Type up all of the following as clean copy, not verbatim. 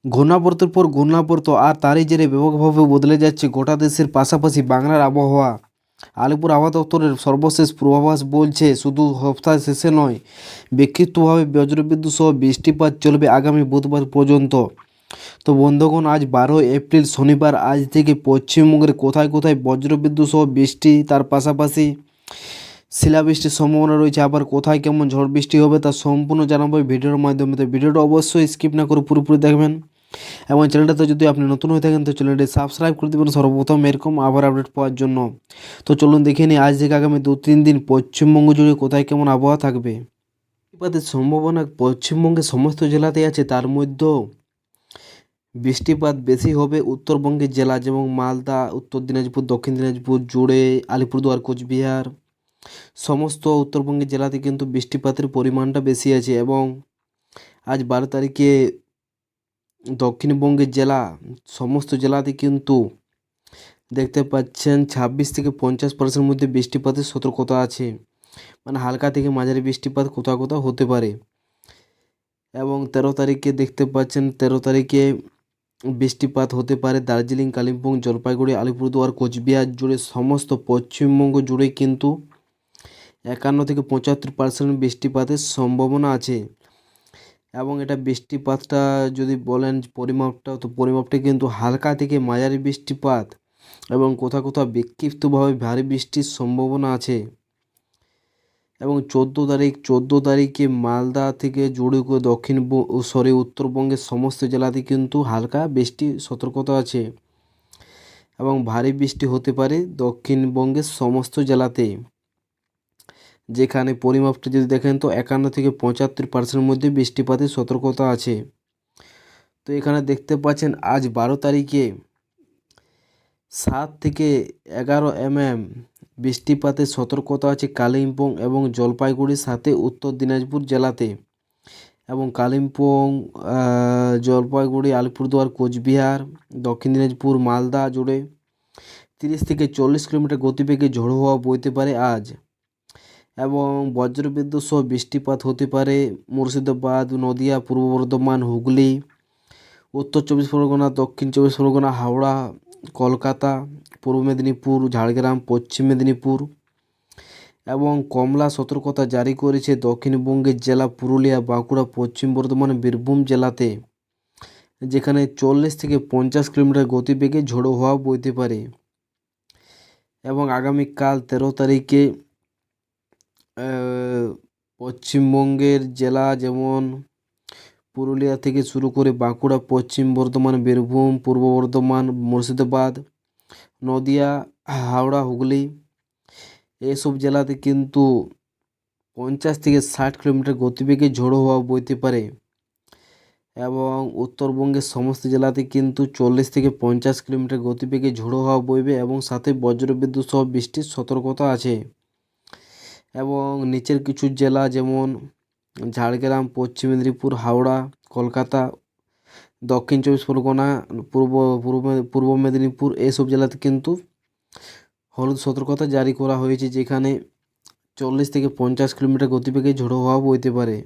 ঘূর্ণাবর্তের পর ঘূর্ণাবর্ত আর তারই জেরে ব্যাপকভাবে বদলে যাচ্ছে গোটা দেশের পাশাপাশি বাংলার আবহাওয়া। আলিপুর আবহাওয়া দপ্তরের সর্বশেষ পূর্বাভাস বলছে শুধু সপ্তাহ শেষে নয়, বিক্ষিপ্তভাবে বজ্রবিদ্যুৎ সহ বৃষ্টিপাত চলবে আগামী বুধবার পর্যন্ত। তো বন্ধুগণ, আজ 12 এপ্রিল শনিবার। আজ থেকে পশ্চিমবঙ্গের কোথায় কোথায় বজ্রবিদ্যুৎ সহ বৃষ্টি, তার পাশাপাশি শিলাবৃষ্টির সম্ভাবনা রয়েছে, আবার কোথায় কেমন ঝড় বৃষ্টি হবে তা সম্পূর্ণ জানাবো এই ভিডিওর মাধ্যমে। তো ভিডিওটা অবশ্যই স্কিপ না করে পুরোপুরি দেখবেন, এবং চ্যানেলটাতে যদি আপনি নতুন হয়ে থাকেন তো চ্যানেলটি সাবস্ক্রাইব করে দেবেন সর্বপ্রথম এরকম আবার আপডেট পাওয়ার জন্য। তো চলুন দেখে নিই আজ থেকে আগামী 2-3 দিন পশ্চিমবঙ্গ জুড়ে কোথায় কেমন আবহাওয়া থাকবে। বৃষ্টিপাতের সম্ভাবনা পশ্চিমবঙ্গের সমস্ত জেলাতেই আছে, তার মধ্যেও বৃষ্টিপাত বেশি হবে উত্তরবঙ্গের জেলা যেমন মালদা, উত্তর দিনাজপুর, দক্ষিণ দিনাজপুর জুড়ে, আলিপুরদুয়ার, কোচবিহার, সমস্ত উত্তরবঙ্গের জেলাতে কিন্তু বৃষ্টিপাতের পরিমাণটা বেশি আছে। এবং আজ 12 তারিখে দক্ষিণবঙ্গের জেলা সমস্ত জেলাতে কিন্তু দেখতে পাচ্ছেন 26 থেকে 50% মধ্যে বৃষ্টিপাতের সতর্কতা আছে, মানে হালকা থেকে মাঝারি বৃষ্টিপাত কোথাও কোথাও হতে পারে। এবং 13 তারিখে দেখতে পাচ্ছেন 13 তারিখে বৃষ্টিপাত হতে পারে দার্জিলিং, কালিম্পং, জলপাইগুড়ি, আলিপুরদুয়ার, কোচবিহার জুড়ে সমস্ত পশ্চিমবঙ্গ জুড়ে কিন্তু 51 থেকে 75% বৃষ্টিপাতের সম্ভাবনা আছে। এবং এটা বৃষ্টিপাতটা যদি বলেন পরিমাপটা, তো পরিমাপটা কিন্তু হালকা থেকে মাঝারি বৃষ্টিপাত এবং কোথাও কোথাও বিক্ষিপ্তভাবে ভারী বৃষ্টির সম্ভাবনা আছে। এবং 14 তারিখে মালদা থেকে জুড়ে করে উত্তরবঙ্গের সমস্ত জেলাতে কিন্তু হালকা বৃষ্টির সতর্কতা আছে, এবং ভারী বৃষ্টি হতে পারে দক্ষিণবঙ্গের সমস্ত জেলাতে, যেখানে পরিমাপটা যদি দেখেন তো 51 থেকে 75% মধ্যে বৃষ্টিপাতের সতর্কতা আছে। তো এখানে দেখতে পাচ্ছেন আজ 12 তারিখে 7 থেকে 11 mm বৃষ্টিপাতের সতর্কতা আছে কালিম্পং এবং জলপাইগুড়ির সাথে উত্তর দিনাজপুর জেলাতে। এবং কালিম্পং, জলপাইগুড়ি, আলিপুরদুয়ার, কোচবিহার, দক্ষিণ দিনাজপুর, মালদা জুড়ে 30 থেকে 40 কিলোমিটার গতিবেগে ঝোড়ো হাওয়া বইতে পারে আজ। এবং বজ্রবিদ্যুৎ সহ বৃষ্টিপাত হতে পারে মুর্শিদাবাদ, নদিয়া, পূর্ব বর্ধমান, হুগলি, উত্তর 24 পরগনা, দক্ষিণ 24 পরগনা, হাওড়া, কলকাতা, পূর্ব মেদিনীপুর, ঝাড়গ্রাম, পশ্চিম মেদিনীপুর। এবং কমলা সতর্কতা জারি করেছে দক্ষিণবঙ্গের জেলা পুরুলিয়া, বাঁকুড়া, পশ্চিম বর্ধমান, বীরভূম জেলাতে, যেখানে 40 থেকে 50 কিলোমিটার গতিবেগে ঝোড়ো হাওয়া বইতে পারে। এবং আগামীকাল 13 তারিখে পশ্চিমবঙ্গের জেলা যেমন পুরুলিয়া থেকে শুরু করে বাঁকুড়া, পশ্চিম বর্ধমান, বীরভূম, পূর্ব বর্ধমান, মুর্শিদাবাদ, নদিয়া, হাওড়া, হুগলি এইসব জেলাতে কিন্তু 50 থেকে 60 কিলোমিটার গতিবেগে ঝোড়ো হাওয়া বইতে পারে। এবং উত্তরবঙ্গের সমস্ত জেলাতে কিন্তু 40 থেকে 50 কিলোমিটার গতিবেগে ঝোড়ো হাওয়া বইবে এবং সাথে বজ্রবিদ্যুৎ সহ বৃষ্টির সতর্কতা আছে। এবং নিচের কিছু জেলা যেমন ঝাড়গ্রাম, পশ্চিম মেদিনীপুর, হাওড়া, কলকাতা, দক্ষিণ 24 পরগনা, পূর্ব মেদিনীপুর এইসব জেলাতে কিন্তু হলুদ সতর্কতা জারি করা হয়েছে, যেখানে 40 থেকে 50 কিলোমিটার গতিবেগে ঝোড়ো হাওয়া বইতে পারে।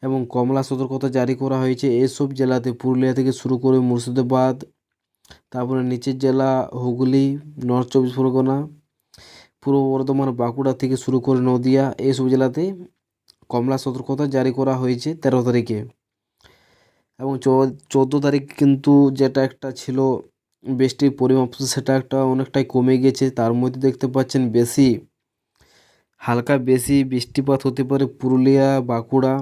এবং কমলা সতর্কতা জারি করা হয়েছে এসব জেলাতে পুরুলিয়া থেকে শুরু করে মুর্শিদাবাদ, তারপরে নিচের জেলা হুগলি, নর্থ 24 পরগনা, পূর্ব বর্ধমান, বাঁকুড়া থেকে শুরু করে নদিয়া এইসব জেলাতে কমলা সতর্কতা জারি করা হয়েছে 13 তারিখে। এবং 14 তারিখ কিন্তু যেটা একটা ছিল বৃষ্টির পরিমাপ, সেটা একটা অনেকটাই কমে গেছে। তার মধ্যে দেখতে পাচ্ছেন হালকা বেশি বৃষ্টিপাত হতে পারে পুরুলিয়া, বাঁকুড়া,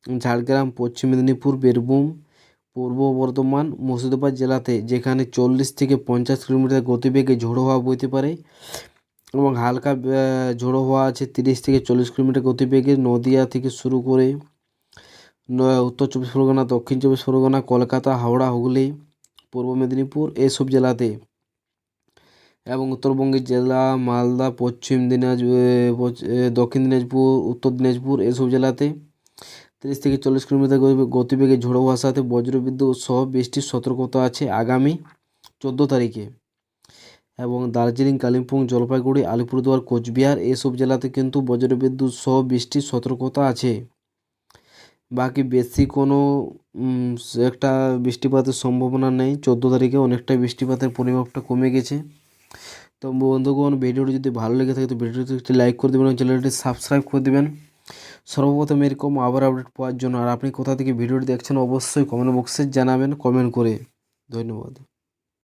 ঝাড়গ্রাম, পশ্চিম মেদিনীপুর, বীরভূম, পূর্ব বর্ধমান, মুর্শিদাবাদ জেলাতে, যেখানে 40 থেকে 50 কিলোমিটার গতিবেগে ঝোড়ো হাওয়া বইতে পারে। এবং হালকা ঝোড়ো হাওয়া আছে 30 থেকে 40 কিলোমিটার গতিবেগে নদিয়া থেকে শুরু করে উত্তর 24 পরগনা, দক্ষিণ 24 পরগনা, কলকাতা, হাওড়া, হুগলি, পূর্ব মেদিনীপুর এইসব জেলাতে। এবং উত্তরবঙ্গের জেলা মালদা, দক্ষিণ দিনাজপুর, উত্তর দিনাজপুর এসব জেলাতে 30 থেকে 40 কিলোমিটার গতিবেগে ঝোড়ো হাওয়ার সাথে বজ্রবিদ্যুৎ সহ বৃষ্টির সতর্কতা আছে আগামী 14 তারিখে। এবং দার্জিলিং, কালিম্পং, জলপাইগুড়ি, আলিপুরদুয়ার, কোচবিহার এসব জেলাতে কিন্তু বজ্রবিদ্যুৎ সহ বৃষ্টির সতর্কতা আছে। বাকি বেশি কোনো একটা বৃষ্টিপাতের সম্ভাবনা নেই। 14 তারিখে অনেকটাই বৃষ্টিপাতের পরিমাপটা কমে গেছে। তো বন্ধুগণ, ভিডিওটি যদি ভালো লেগে থাকে তো ভিডিওটি একটি লাইক করে দেবেন এবং চ্যানেলটি সাবস্ক্রাইব করে দেবেন সর্বপ্রথম এরকম আবার আপডেট পাওয়ার জন্য। আর আপনি কোথা থেকে ভিডিওটি দেখছেন অবশ্যই কমেন্ট বক্সে জানাবেন কমেন্ট করে। ধন্যবাদ।